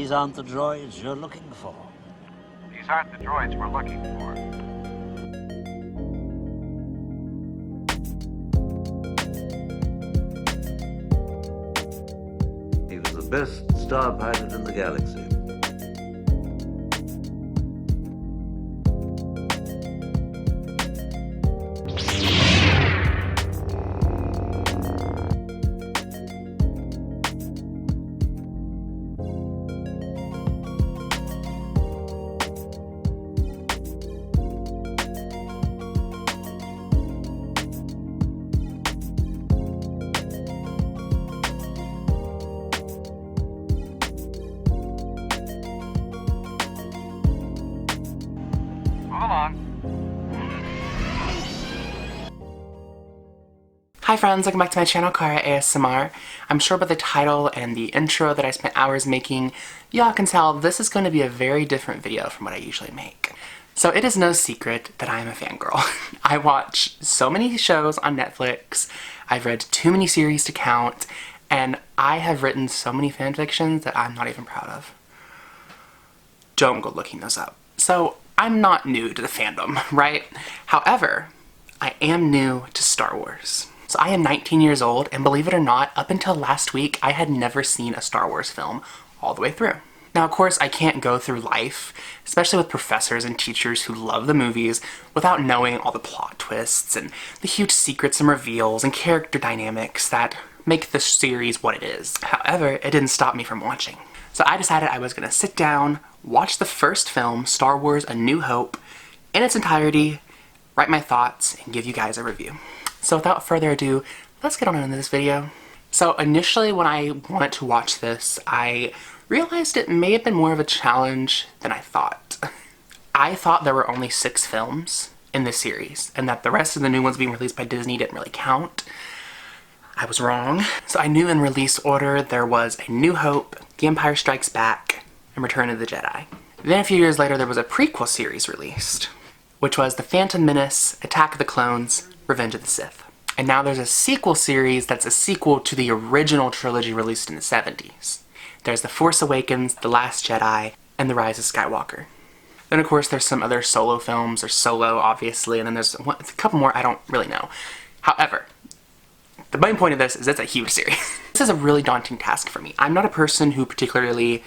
These aren't the droids you're looking for. These aren't the droids we're looking for. He was the best star pilot in the galaxy. Hi friends, welcome back to my channel, 𝐬𝐭𝐚𝐲 ASMR. I'm sure by the title and the intro that I spent hours making, y'all can tell this is going to be a very different video from what I usually make. So it is no secret that I am a fangirl. I watch so many shows on Netflix, I've read too many series to count, and I have written so many fanfictions that I'm not even proud of. Don't go looking those up. So I'm not new to the fandom, right? However, I am new to Star Wars. So I am 19 years old, and believe it or not, up until last week, I had never seen a Star Wars film all the way through. Now, of course, I can't go through life, especially with professors and teachers who love the movies, without knowing all the plot twists and the huge secrets and reveals and character dynamics that make the series what it is. However, it didn't stop me from watching. So I decided I was gonna sit down, watch the first film, Star Wars: A New Hope, in its entirety, write my thoughts, and give you guys a review. So without further ado, let's get on into this video. So initially when I wanted to watch this, I realized it may have been more of a challenge than I thought. I thought there were only 6 films in this series, and that the rest of the new ones being released by Disney didn't really count. I was wrong. So I knew in release order there was A New Hope, The Empire Strikes Back, and Return of the Jedi. Then a few years later there was a prequel series released, which was The Phantom Menace, Attack of the Clones, Revenge of the Sith. And now there's a sequel series that's a sequel to the original trilogy released in the 70s. There's The Force Awakens, The Last Jedi, and The Rise of Skywalker. Then of course there's some other solo films, or Solo obviously, and then there's a couple more I don't really know. However, the main point of this is it's a huge series. This is a really daunting task for me. I'm not a person who particularly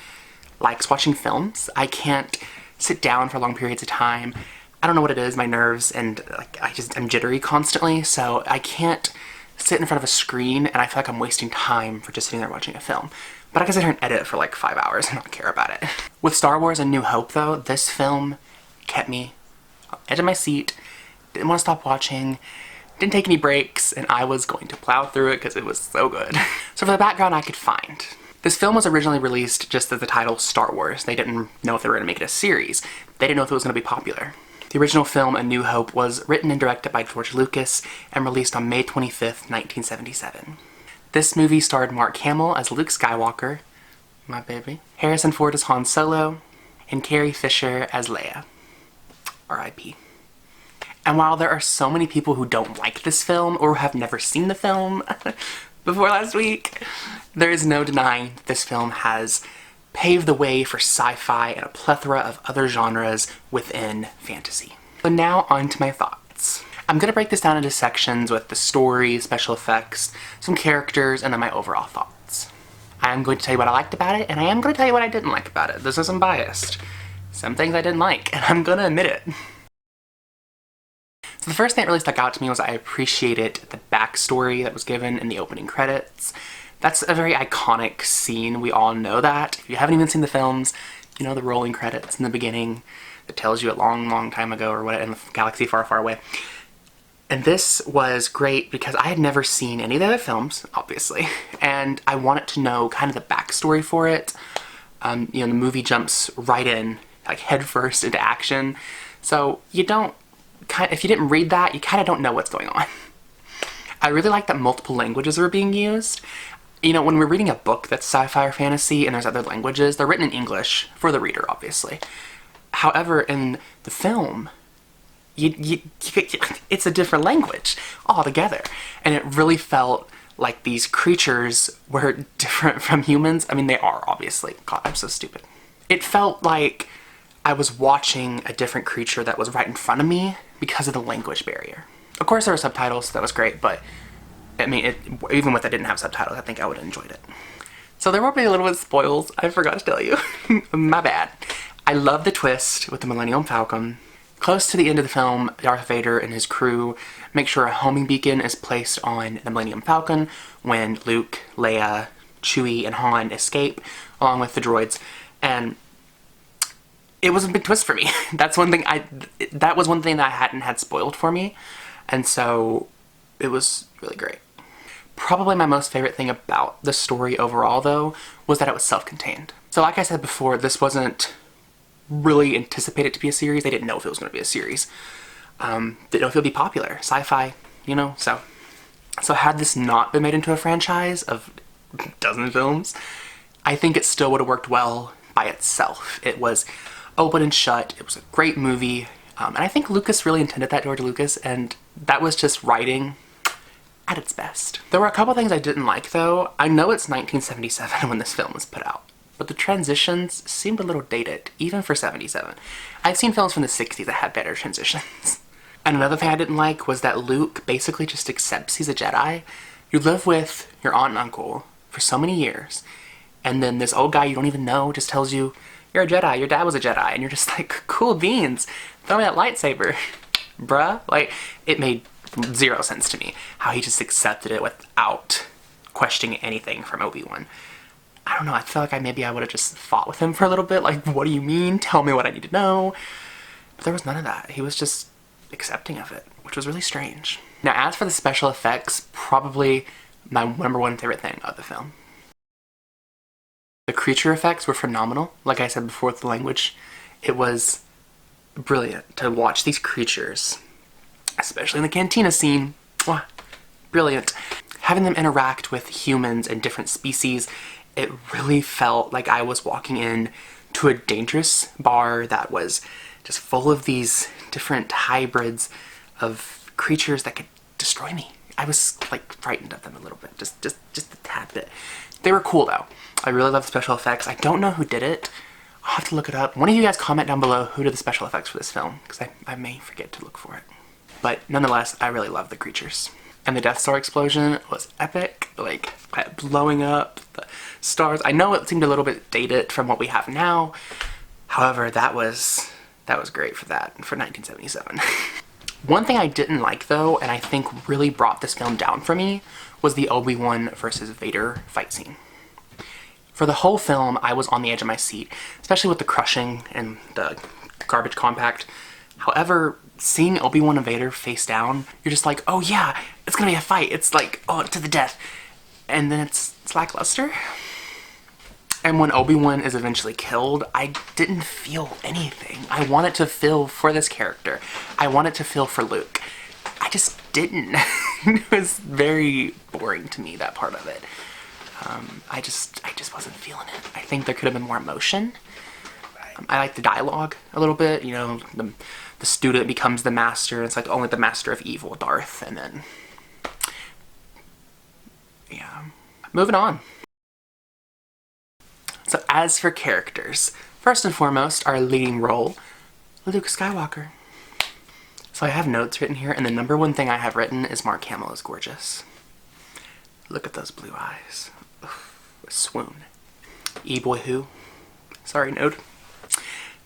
likes watching films. I can't sit down for long periods of time. I don't know what it is, my nerves, and like I'm jittery constantly, so I can't sit in front of a screen and I feel like I'm wasting time for just sitting there watching a film. But I can sit here and edit for like 5 hours and not care about it. With Star Wars: A New Hope though, this film kept me on the edge of my seat, didn't want to stop watching, didn't take any breaks, and I was going to plow through it because it was so good. So for the background I could find. This film was originally released just as the title Star Wars. They didn't know if they were going to make it a series. They didn't know if it was going to be popular. The original film, A New Hope, was written and directed by George Lucas and released on May 25th, 1977. This movie starred Mark Hamill as Luke Skywalker, my baby, Harrison Ford as Han Solo, and Carrie Fisher as Leia, R.I.P. And while there are so many people who don't like this film or have never seen the film before last week, there is no denying this film has paved the way for sci-fi and a plethora of other genres within fantasy. So now on to my thoughts. I'm gonna break this down into sections with the story, special effects, some characters, and then my overall thoughts. I am going to tell you what I liked about it, and I am going to tell you what I didn't like about it. This isn't biased. Some things I didn't like, and I'm gonna admit it. So the first thing that really stuck out to me was I appreciated the backstory that was given in the opening credits. That's a very iconic scene, we all know that. If you haven't even seen the films, you know the rolling credits in the beginning that tells you a long, long time ago or what in the galaxy far, far away. And this was great because I had never seen any of the other films, obviously, and I wanted to know kind of the backstory for it. You know, the movie jumps right in, like headfirst into action, so you don't, if you didn't read that, you kind of don't know what's going on. I really like that multiple languages were being used. You know, when we're reading a book that's sci-fi or fantasy and there's other languages, they're written in English for the reader, obviously. However, in the film, it's a different language altogether. And it really felt like these creatures were different from humans. I mean, they are, obviously. God, I'm so stupid. It felt like I was watching a different creature that was right in front of me because of the language barrier. Of course, there were subtitles, so that was great, but I mean, even if I didn't have subtitles, I think I would have enjoyed it. So there will be a little bit of spoils, I forgot to tell you. My bad. I love the twist with the Millennium Falcon. Close to the end of the film, Darth Vader and his crew make sure a homing beacon is placed on the Millennium Falcon when Luke, Leia, Chewie, and Han escape, along with the droids. And it was a big twist for me. That was one thing that I hadn't had spoiled for me. And so it was really great. Probably my most favorite thing about the story overall, though, was that it was self-contained. So like I said before, this wasn't really anticipated to be a series. They didn't know if it was going to be a series. Didn't know if it would be popular. Sci-fi, you know? So had this not been made into a franchise of a dozen films, I think it still would have worked well by itself. It was open and shut. It was a great movie. And I think Lucas really intended that, George Lucas, and that was just writing at its best. There were a couple things I didn't like, though. I know it's 1977 when this film was put out, but the transitions seemed a little dated, even for 77. I've seen films from the 60s that had better transitions. And another thing I didn't like was that Luke basically just accepts he's a Jedi. You live with your aunt and uncle for so many years, and then this old guy you don't even know just tells you, you're a Jedi, your dad was a Jedi, and you're just like, cool beans, throw me that lightsaber, bruh. Like, it made zero sense to me how he just accepted it without questioning anything from Obi-Wan. I don't know, I feel like maybe I would have just fought with him for a little bit, like, what do you mean? Tell me what I need to know. But there was none of that. He was just accepting of it, which was really strange. Now, as for the special effects, probably my number one favorite thing of the film. The creature effects were phenomenal. Like I said before with the language, it was brilliant to watch these creatures, especially in the cantina scene. Wow, brilliant. Having them interact with humans and different species, it really felt like I was walking in to a dangerous bar that was just full of these different hybrids of creatures that could destroy me. I was like frightened of them a little bit, just a tad bit. They were cool though. I really love the special effects. I don't know who did it. I'll have to look it up. One of you guys comment down below who did the special effects for this film, because I may forget to look for it. But nonetheless, I really love the creatures. And the Death Star explosion was epic. Like, blowing up the stars. I know it seemed a little bit dated from what we have now. However, that was great for that, for 1977. One thing I didn't like though, and I think really brought this film down for me, was the Obi-Wan versus Vader fight scene. For the whole film, I was on the edge of my seat, especially with the crushing and the garbage compact. However, seeing Obi-Wan and Vader face down, you're just like, oh yeah, it's gonna be a fight. It's like, oh, to the death. And then it's lackluster. And when Obi-Wan is eventually killed, I didn't feel anything. I wanted to feel for this character. I wanted to feel for Luke. I just didn't. It was very boring to me, that part of it. I just wasn't feeling it. I think there could have been more emotion. I like the dialogue a little bit, you know, the student becomes the master. It's like only the master of evil, Darth, and then, yeah. Moving on. So as for characters, first and foremost, our leading role, Luke Skywalker. So I have notes written here, and the number one thing I have written is Mark Hamill is gorgeous. Look at those blue eyes. A swoon. E-boy who? Sorry, Node.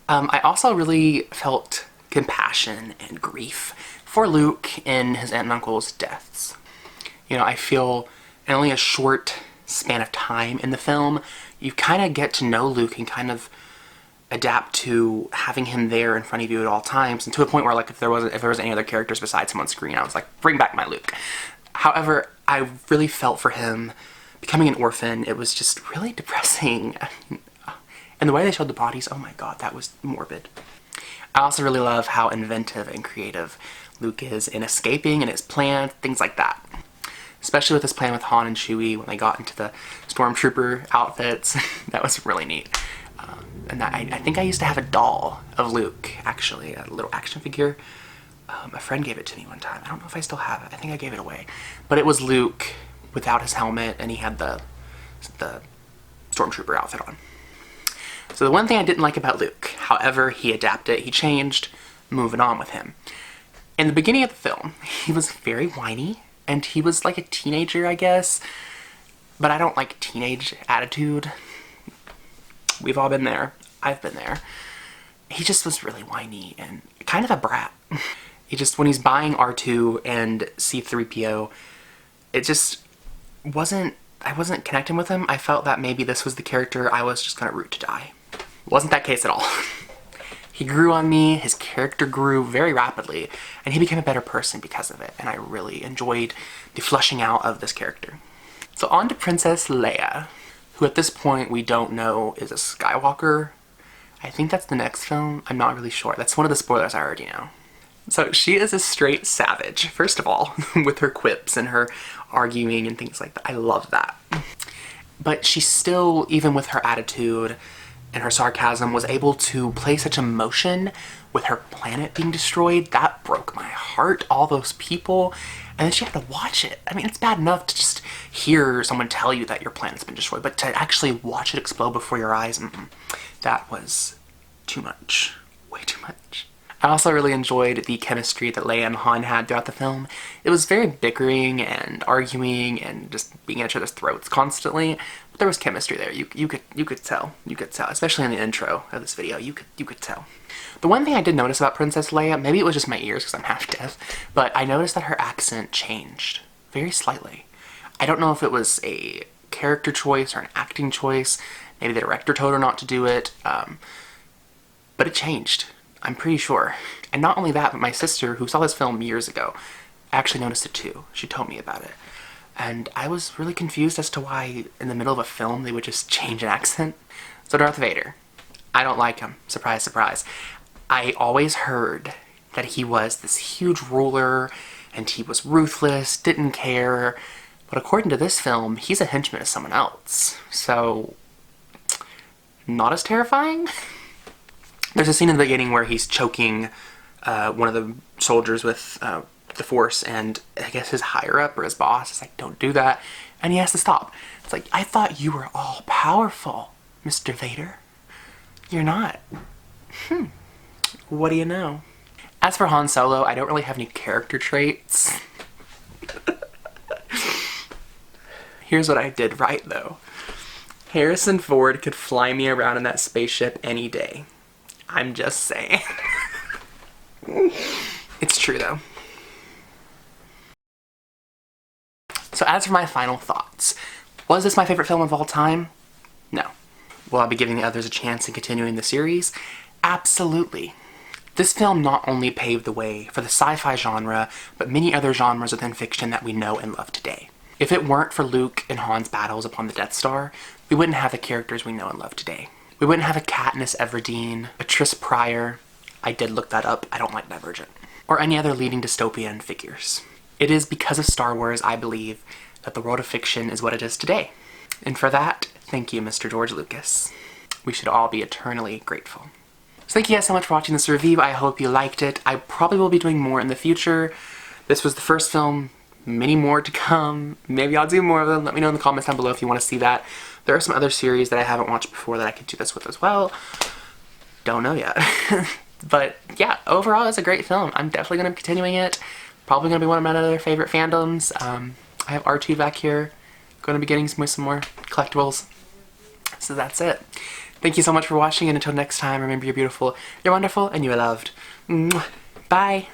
I also really felt compassion and grief for Luke in his aunt and uncle's deaths. You know, I feel in only a short span of time in the film, you kind of get to know Luke and kind of adapt to having him there in front of you at all times, and to a point where, like, if there was any other characters besides him on screen, I was like, bring back my Luke. However, I really felt for him becoming an orphan. It was just really depressing. And the way they showed the bodies, oh my god, that was morbid. I also really love how inventive and creative Luke is in escaping and his plan, things like that. Especially with his plan with Han and Chewie when they got into the stormtrooper outfits. That was really neat. And I think I used to have a doll of Luke, actually, a little action figure. A friend gave it to me one time. I don't know if I still have it. I think I gave it away. But it was Luke without his helmet, and he had the stormtrooper outfit on. So the one thing I didn't like about Luke, however, he adapted, he changed, moving on with him. In the beginning of the film, he was very whiny, and he was like a teenager, I guess, but I don't like teenage attitude. We've all been there. I've been there. He just was really whiny and kind of a brat. He just, when he's buying R2 and C-3PO, it just wasn't, I wasn't connecting with him. I felt that maybe this was the character I was just gonna root to die. Wasn't that case at all. He grew on me, his character grew very rapidly, and he became a better person because of it, and I really enjoyed the fleshing out of this character. So on to Princess Leia, who at this point we don't know is a Skywalker. I think that's the next film, I'm not really sure. That's one of the spoilers I already know. So she is a straight savage, first of all, with her quips and her arguing and things like that. I love that. But she still, even with her attitude and her sarcasm, was able to play such emotion with her planet being destroyed. That broke my heart, all those people. And then she had to watch it. I mean, it's bad enough to just hear someone tell you that your planet's been destroyed, but to actually watch it explode before your eyes, that was too much. Way too much. I also really enjoyed the chemistry that Leia and Han had throughout the film. It was very bickering and arguing and just being at each other's throats constantly, but there was chemistry there. You could tell, especially in the intro of this video. You could tell. The one thing I did notice about Princess Leia, maybe it was just my ears because I'm half deaf, but I noticed that her accent changed very slightly. I don't know if it was a character choice or an acting choice. Maybe the director told her not to do it, but it changed. I'm pretty sure. And not only that, but my sister, who saw this film years ago, actually noticed it too. She told me about it. And I was really confused as to why in the middle of a film they would just change an accent. So Darth Vader. I don't like him. Surprise, surprise. I always heard that he was this huge ruler and he was ruthless, didn't care. But according to this film, he's a henchman of someone else. So, not as terrifying? There's a scene in the beginning where he's choking one of the soldiers with the Force, and I guess his higher-up or his boss is like, don't do that, and he has to stop. It's like, I thought you were all-powerful, Mr. Vader. You're not. What do you know? As for Han Solo, I don't really have any character traits. Here's what I did right, though. Harrison Ford could fly me around in that spaceship any day. I'm just saying. It's true, though. So as for my final thoughts, was this my favorite film of all time? No. Will I be giving the others a chance and continuing the series? Absolutely. This film not only paved the way for the sci-fi genre, but many other genres within fiction that we know and love today. If it weren't for Luke and Han's battles upon the Death Star, we wouldn't have the characters we know and love today. We wouldn't have a Katniss Everdeen, a Tris Pryor, I did look that up, I don't like Divergent, or any other leading dystopian figures. It is because of Star Wars, I believe, that the world of fiction is what it is today. And for that, thank you, Mr. George Lucas. We should all be eternally grateful. So thank you guys so much for watching this review. I hope you liked it. I probably will be doing more in the future. This was the first film, many more to come. Maybe I'll do more of them. Let me know in the comments down below if you want to see that. There are some other series that I haven't watched before that I could do this with as well. Don't know yet. But yeah, overall it's a great film. I'm definitely going to be continuing it. Probably going to be one of my other favorite fandoms. I have R2 back here. Going to be getting some more collectibles. So that's it. Thank you so much for watching, and until next time, remember you're beautiful, you're wonderful, and you're loved. Bye!